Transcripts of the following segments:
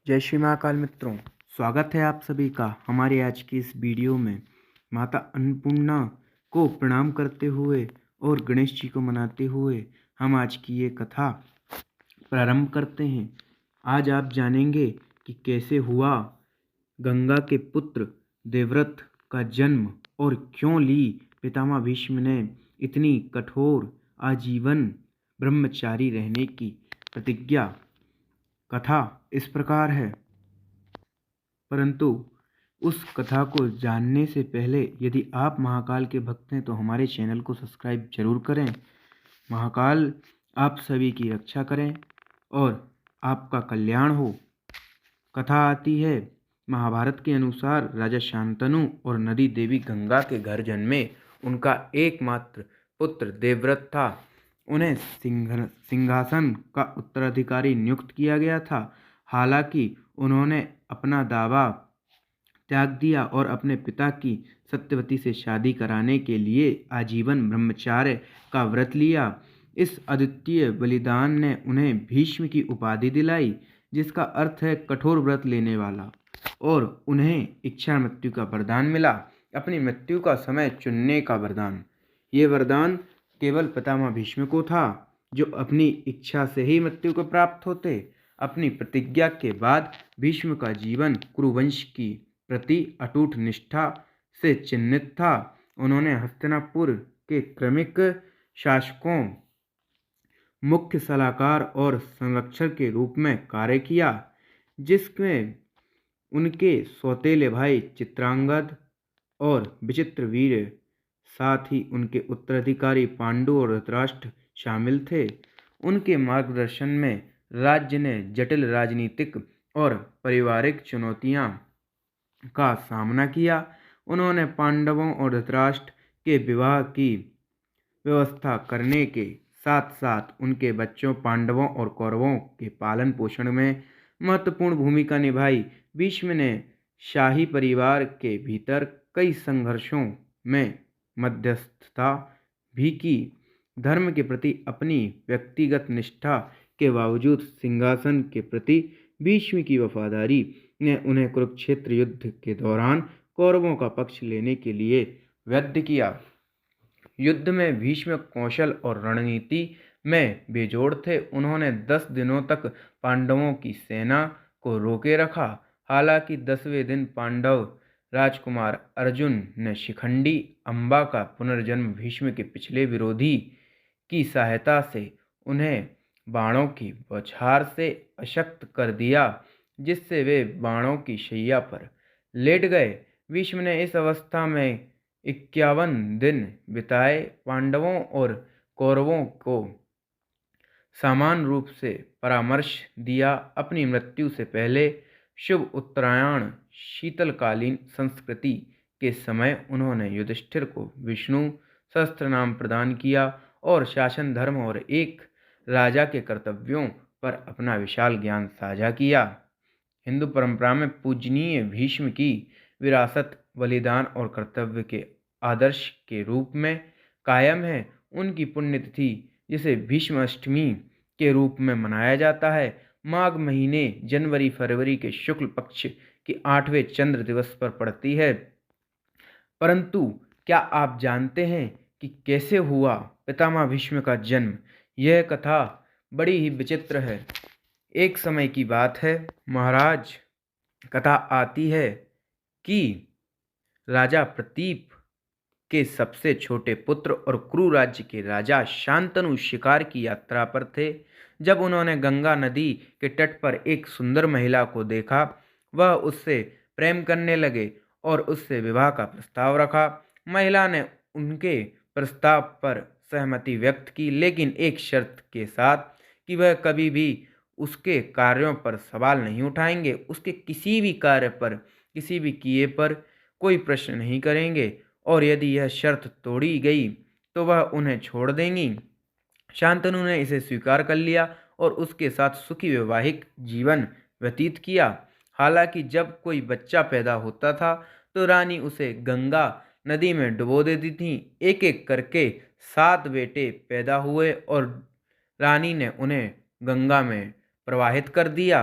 जय श्री महाकाल मित्रों, स्वागत है आप सभी का हमारे आज की इस वीडियो में। माता अन्नपूर्णा को प्रणाम करते हुए और गणेश जी को मनाते हुए हम आज की ये कथा प्रारंभ करते हैं। आज आप जानेंगे कि कैसे हुआ गंगा के पुत्र देवव्रत का जन्म और क्यों ली पितामह भीष्म ने इतनी कठोर आजीवन ब्रह्मचारी रहने की प्रतिज्ञा। कथा इस प्रकार है, परंतु उस कथा को जानने से पहले यदि आप महाकाल के भक्त हैं तो हमारे चैनल को सब्सक्राइब जरूर करें। महाकाल आप सभी की रक्षा करें और आपका कल्याण हो। कथा आती है, महाभारत के अनुसार राजा शांतनु और नदी देवी गंगा के घर जन्मे उनका एकमात्र पुत्र देवव्रत था। उन्हें सिंहासन का उत्तराधिकारी नियुक्त किया गया था। हालांकि उन्होंने अपना दावा त्याग दिया और अपने पिता की सत्यवती से शादी कराने के लिए आजीवन ब्रह्मचार्य का व्रत लिया। इस अद्वितीय बलिदान ने उन्हें भीष्म की उपाधि दिलाई, जिसका अर्थ है कठोर व्रत लेने वाला, और उन्हें इच्छा मृत्यु का वरदान मिला, अपनी मृत्यु का समय चुनने का वरदान। ये वरदान केवल पितामह भीष्म को था, जो अपनी इच्छा से ही मृत्यु को प्राप्त होते। अपनी प्रतिज्ञा के बाद भीष्म का जीवन कुरुवंश की प्रति अटूट निष्ठा से चिन्हित था। उन्होंने हस्तिनापुर के क्रमिक शासकों, मुख्य सलाहकार और संरक्षक के रूप में कार्य किया, जिसमें उनके सौतेले भाई चित्रांगद और विचित्रवीर्य, साथ ही उनके उत्तराधिकारी पांडु और धृतराष्ट्र शामिल थे। उनके मार्गदर्शन में राज्य ने जटिल राजनीतिक और पारिवारिक चुनौतियां का सामना किया। उन्होंने पांडवों और धृतराष्ट्र के विवाह की व्यवस्था करने के साथ साथ उनके बच्चों पांडवों और कौरवों के पालन पोषण में महत्वपूर्ण भूमिका निभाई। भीष्म ने शाही परिवार के भीतर कई संघर्षों में मध्यस्थता भी की। धर्म के प्रति अपनी व्यक्तिगत निष्ठा के बावजूद सिंहासन के प्रति भीष्म की वफादारी ने उन्हें कुरुक्षेत्र युद्ध के दौरान कौरवों का पक्ष लेने के लिए बाध्य किया। युद्ध में भीष्म कौशल और रणनीति में बेजोड़ थे। उन्होंने 10 दिनों तक पांडवों की सेना को रोके रखा। हालांकि 10वें दिन पांडव राजकुमार अर्जुन ने शिखंडी अम्बा का पुनर्जन्म भीष्म के पिछले विरोधी की सहायता से उन्हें बाणों की बौछार से अशक्त कर दिया, जिससे वे बाणों की शैया पर लेट गए। भीष्म ने इस अवस्था में 51 दिन बिताए। पांडवों और कौरवों को समान रूप से परामर्श दिया। अपनी मृत्यु से पहले शुभ उत्तरायण शीतलकालीन संस्कृति के समय उन्होंने युधिष्ठिर को विष्णु सहस्त्र नाम प्रदान किया और शासन, धर्म और एक राजा के कर्तव्यों पर अपना विशाल ज्ञान साझा किया। हिंदू परंपरा में पूजनीय भीष्म की विरासत बलिदान और कर्तव्य के आदर्श के रूप में कायम है। उनकी पुण्यतिथि, जिसे भीष्म अष्टमी के रूप में मनाया जाता है, माघ महीने जनवरी फरवरी के शुक्ल पक्ष के 8वें चंद्र दिवस पर पड़ती है। परंतु क्या आप जानते हैं कि कैसे हुआ पितामह भीष्म का जन्म? यह कथा बड़ी ही विचित्र है। एक समय की बात है, महाराज, कथा आती है कि राजा प्रतीप के सबसे छोटे पुत्र और कुरु राज्य के राजा शांतनु शिकार की यात्रा पर थे। जब उन्होंने गंगा नदी के तट पर एक सुंदर महिला को देखा, वह उससे प्रेम करने लगे और उससे विवाह का प्रस्ताव रखा। महिला ने उनके प्रस्ताव पर सहमति व्यक्त की, लेकिन एक शर्त के साथ कि वह कभी भी उसके कार्यों पर सवाल नहीं उठाएंगे, उसके किसी भी कार्य पर, किसी भी किए पर कोई प्रश्न नहीं करेंगे, और यदि यह शर्त तोड़ी गई तो वह उन्हें छोड़ देंगी। शांतनु ने इसे स्वीकार कर लिया और उसके साथ सुखी वैवाहिक जीवन व्यतीत किया। हालांकि जब कोई बच्चा पैदा होता था तो रानी उसे गंगा नदी में डुबो देती थी। एक एक करके 7 बेटे पैदा हुए और रानी ने उन्हें गंगा में प्रवाहित कर दिया।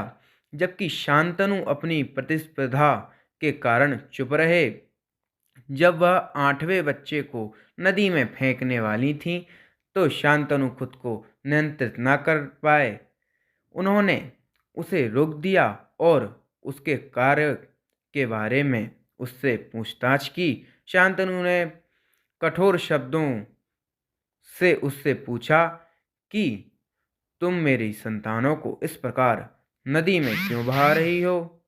जबकि शांतनु अपनी प्रतिस्पर्धा के कारण चुप रहे। जब वह 8वें बच्चे को नदी में फेंकने वाली थीं, तो शांतनु खुद को नियंत्रित न कर पाए। उन्होंने उसे रोक दिया और उसके कार्य के बारे में उससे पूछताछ की। शांतनु ने कठोर शब्दों से उससे पूछा कि तुम मेरी संतानों को इस प्रकार नदी में क्यों बहा रही हो?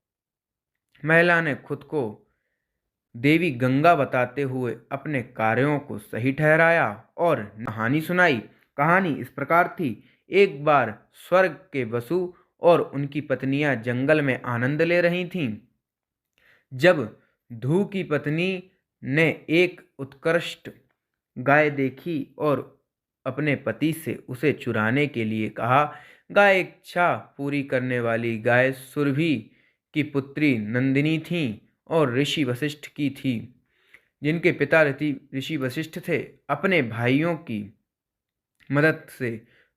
महिला ने खुद को देवी गंगा बताते हुए अपने कार्यों को सही ठहराया और कहानी सुनाई। कहानी इस प्रकार थी। एक बार स्वर्ग के वसु और उनकी पत्नियां जंगल में आनंद ले रही थीं। जब ध्रुव की पत्नी ने एक उत्कृष्ट गाय देखी और अपने पति से उसे चुराने के लिए कहा। गाय इच्छा पूरी करने वाली गाय सुरभि की पुत्री नंदिनी थी और ऋषि वशिष्ठ की थी, जिनके पिता ऋषि वशिष्ठ थे। अपने भाइयों की मदद से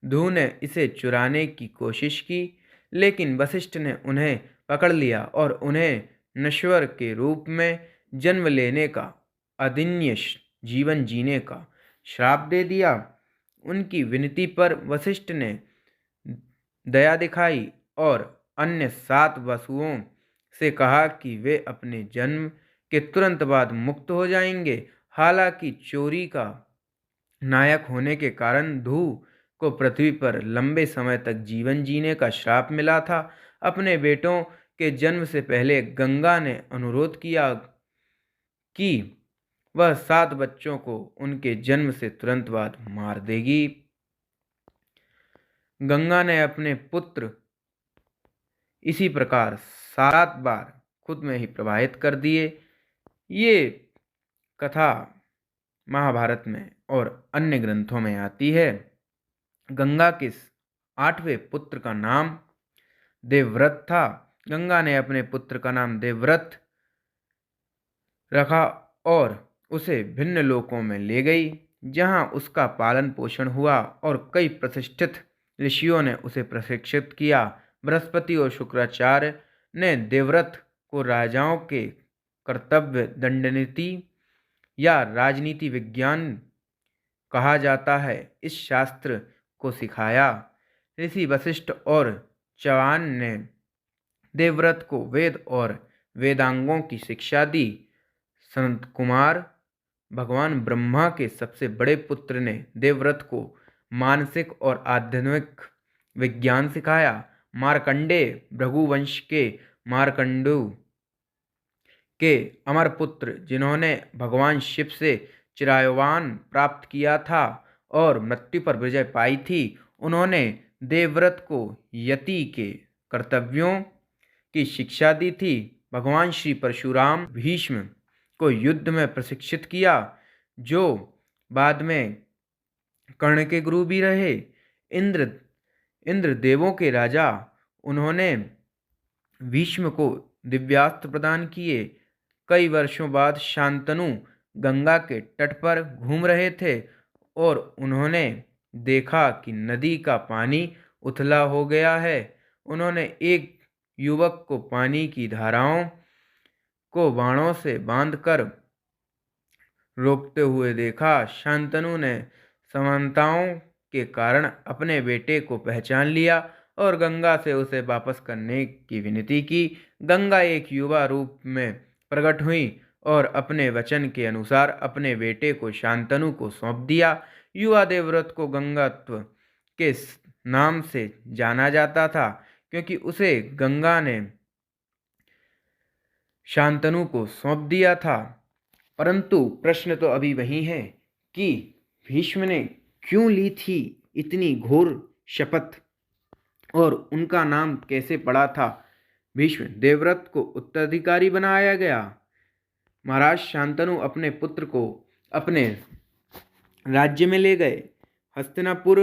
ध्रुव ने इसे चुराने की कोशिश की, लेकिन वशिष्ठ ने उन्हें पकड़ लिया और उन्हें नश्वर के रूप में जन्म लेने का, अदिन्य जीवन जीने का श्राप दे दिया। उनकी विनती पर वशिष्ठ ने दया दिखाई और अन्य 7 वसुओं से कहा कि वे अपने जन्म के तुरंत बाद मुक्त हो जाएंगे। हालांकि चोरी का नायक होने के कारण ध्रुव को पृथ्वी पर लंबे समय तक जीवन जीने का श्राप मिला था। अपने बेटों के जन्म से पहले गंगा ने अनुरोध किया कि वह 7 बच्चों को उनके जन्म से तुरंत बाद मार देगी। गंगा ने अपने पुत्र इसी प्रकार 7 बार खुद में ही प्रवाहित कर दिए। ये कथा महाभारत में और अन्य ग्रंथों में आती है। गंगा के 8वें पुत्र का नाम देवव्रत था। गंगा ने अपने पुत्र का नाम देवव्रत रखा और उसे भिन्न लोकों में ले गई, जहां उसका पालन पोषण हुआ और कई प्रतिष्ठित ऋषियों ने उसे प्रशिक्षित किया। बृहस्पति और शुक्राचार्य ने देवव्रत को राजाओं के कर्तव्य दंडनीति या राजनीति विज्ञान कहा जाता है, इस शास्त्र को सिखाया। ऋषि वशिष्ठ और चौहान ने देवव्रत को वेद और वेदांगों की शिक्षा दी। संत कुमार, भगवान ब्रह्मा के सबसे बड़े पुत्र, ने देवव्रत को मानसिक और आध्यात्मिक विज्ञान सिखाया। मार्कंडेय भृगुवंश के मार्कंडू के अमर पुत्र, जिन्होंने भगवान शिव से चिरायवान प्राप्त किया था और मृत्यु पर विजय पाई थी, उन्होंने देवव्रत को यति के कर्तव्यों की शिक्षा दी थी। भगवान श्री परशुराम भीष्म को युद्ध में प्रशिक्षित किया, जो बाद में कर्ण के गुरु भी रहे। इंद्र देवों के राजा, उन्होंने भीष्म को दिव्यास्त्र प्रदान किए। कई वर्षों बाद शांतनु गंगा के तट पर घूम रहे थे और उन्होंने देखा कि नदी का पानी उथला हो गया है। उन्होंने एक युवक को पानी की धाराओं को बाणों से बांधकर रोकते हुए देखा। शांतनु ने समानताओं के कारण अपने बेटे को पहचान लिया और गंगा से उसे वापस करने की विनती की। गंगा एक युवा रूप में प्रकट हुई और अपने वचन के अनुसार अपने बेटे को शांतनु को सौंप दिया। युवा देवव्रत को गंगात्व के नाम से जाना जाता था, क्योंकि उसे गंगा ने शांतनु को सौंप दिया था। परंतु प्रश्न तो अभी वही है कि भीष्म ने क्यों ली थी इतनी घोर शपथ और उनका नाम कैसे पड़ा था। भीष्म देवव्रत को उत्तराधिकारी बनाया गया। महाराज शांतनु अपने पुत्र को अपने राज्य में ले गए। हस्तिनापुर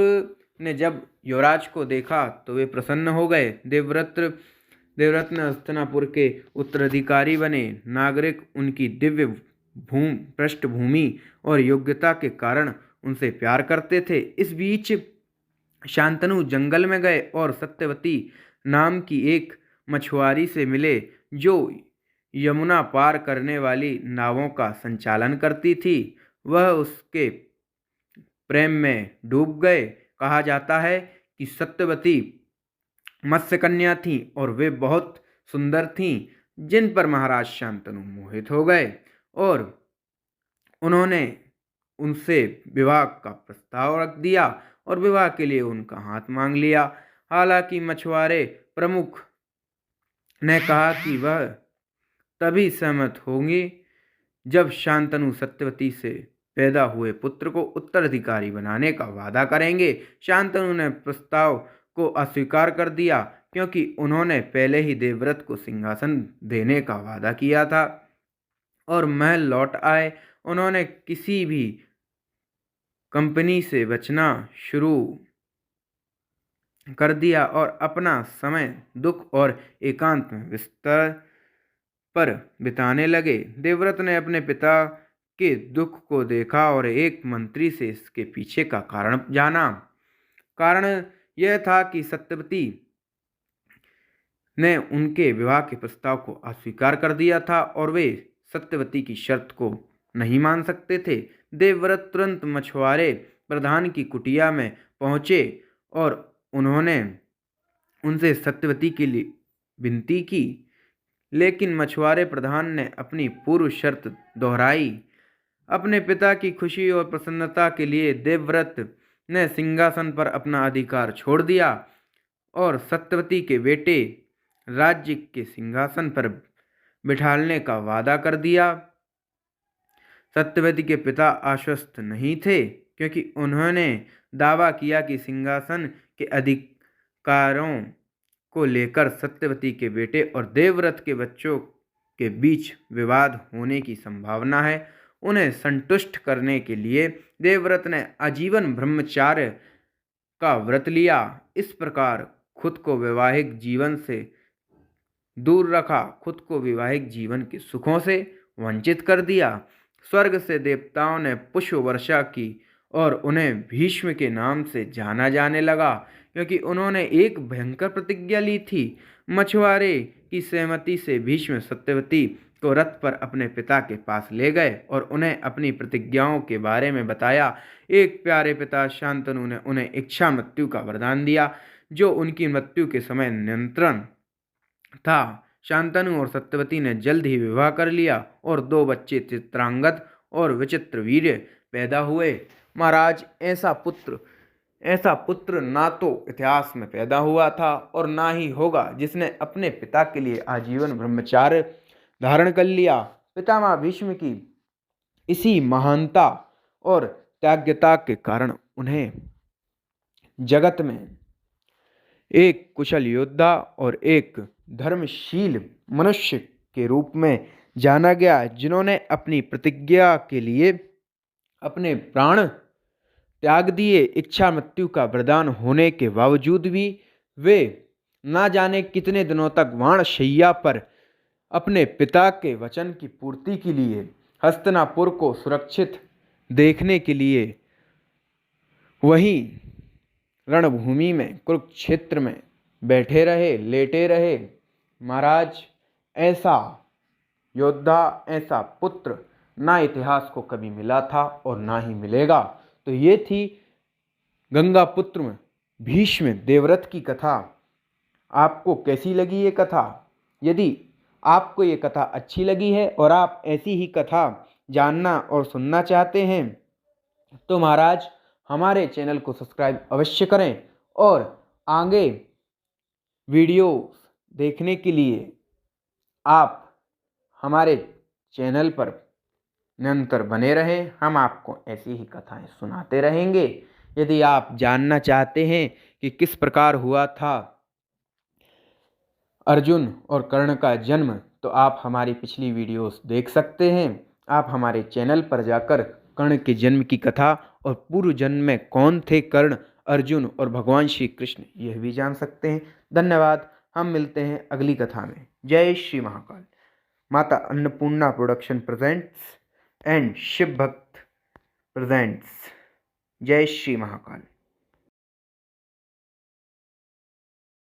ने जब युवराज को देखा तो वे प्रसन्न हो गए। देवव्रत ने हस्तिनापुर के उत्तराधिकारी बने। नागरिक उनकी दिव्य पृष्ठभूमि और योग्यता के कारण उनसे प्यार करते थे। इस बीच शांतनु जंगल में गए और सत्यवती नाम की एक मछुआरी से मिले जो यमुना पार करने वाली नावों का संचालन करती थी। वह उसके प्रेम में डूब गए। कहा जाता है कि सत्यवती मत्स्यकन्या थीं और वे बहुत सुंदर थीं, जिन पर महाराज शांतनु मोहित हो गए और उन्होंने उनसे विवाह का प्रस्ताव रख दिया और विवाह के लिए उनका हाथ मांग लिया। हालांकि मछुआरे प्रमुख ने कहा कि वह तभी सहमत होंगी जब शांतनु सत्यवती से पैदा हुए पुत्र को उत्तराधिकारी बनाने का वादा करेंगे। शांतनु ने प्रस्ताव को अस्वीकार कर दिया क्योंकि उन्होंने पहले ही देवव्रत को सिंहासन देने का वादा किया था और महल लौट आए। उन्होंने किसी भी कंपनी से बचना शुरू कर दिया और अपना समय दुख और एकांत में बिस्तर पर बिताने लगे। देवव्रत ने अपने पिता के दुख को देखा और एक मंत्री से इसके पीछे का कारण जाना। कारण यह था कि सत्यवती ने उनके विवाह के प्रस्ताव को अस्वीकार कर दिया था और वे सत्यवती की शर्त को नहीं मान सकते थे। देवव्रत तुरंत मछुआरे प्रधान की कुटिया में पहुंचे और उन्होंने उनसे सत्यवती के लिए विनती की, लेकिन मछुआरे प्रधान ने अपनी पूर्व शर्त दोहराई। अपने पिता की खुशी और प्रसन्नता के लिए देवव्रत ने सिंहासन पर अपना अधिकार छोड़ दिया और सत्यवती के बेटे राज्य के सिंहासन पर बिठाने का वादा कर दिया। सत्यवती के पिता आश्वस्त नहीं थे क्योंकि उन्होंने दावा किया कि सिंहासन के अधिकारों को लेकर सत्यवती के बेटे और देवव्रत के बच्चों के बीच विवाद होने की संभावना है। उन्हें संतुष्ट करने के लिए देवव्रत ने आजीवन ब्रह्मचार्य का व्रत लिया। इस प्रकार खुद को वैवाहिक जीवन से दूर रखा, खुद को वैवाहिक जीवन के सुखों से वंचित कर दिया। स्वर्ग से देवताओं ने पुष्प वर्षा की और उन्हें भीष्म के नाम से जाना जाने लगा क्योंकि उन्होंने एक भयंकर प्रतिज्ञा ली थी। मछुआरे की सहमति से भीष्म सत्यवती को रथ पर अपने पिता के पास ले गए और उन्हें अपनी प्रतिज्ञाओं के बारे में बताया। एक प्यारे पिता शांतनु ने उन्हें इच्छा मृत्यु का वरदान दिया जो उनकी मृत्यु के समय नियंत्रण था। शांतनु और सत्यवती ने जल्द ही विवाह कर लिया और 2 बच्चे चित्रांगद और विचित्रवीर्य पैदा हुए। महाराज, ऐसा पुत्र ना तो इतिहास में पैदा हुआ था और ना ही होगा जिसने अपने पिता के लिए आजीवन ब्रह्मचार्य धारण कर लिया। पितामह भीष्म की इसी महानता और त्याग्यता के कारण उन्हें जगत में एक कुशल योद्धा और एक धर्मशील मनुष्य के रूप में जाना गया, जिन्होंने अपनी प्रतिज्ञा के लिए अपने प्राण त्याग दिए। इच्छा मृत्यु का वरदान होने के बावजूद भी वे ना जाने कितने दिनों तक वाणशैया पर अपने पिता के वचन की पूर्ति के लिए हस्तिनापुर को सुरक्षित देखने के लिए वहीं रणभूमि में कुरुक्षेत्र में बैठे रहे, लेटे रहे। महाराज, ऐसा योद्धा, ऐसा पुत्र ना इतिहास को कभी मिला था और ना ही मिलेगा। तो ये थी गंगा पुत्र भीष्म देवव्रत की कथा। आपको कैसी लगी ये कथा? यदि आपको ये कथा अच्छी लगी है और आप ऐसी ही कथा जानना और सुनना चाहते हैं तो महाराज हमारे चैनल को सब्सक्राइब अवश्य करें और आगे वीडियो देखने के लिए आप हमारे चैनल पर निरंतर बने रहें। हम आपको ऐसी ही कथाएं सुनाते रहेंगे। यदि आप जानना चाहते हैं कि किस प्रकार हुआ था अर्जुन और कर्ण का जन्म, तो आप हमारी पिछली वीडियोस देख सकते हैं। आप हमारे चैनल पर जाकर कर्ण के जन्म की कथा और पूर्व जन्म में कौन थे कर्ण, अर्जुन और भगवान श्री कृष्ण, यह भी जान सकते हैं। धन्यवाद। हम मिलते हैं अगली कथा में। जय Shri Mahakal. Mata Annapurna production presents and Shiv Bhakt presents. जय श्री महाकाल।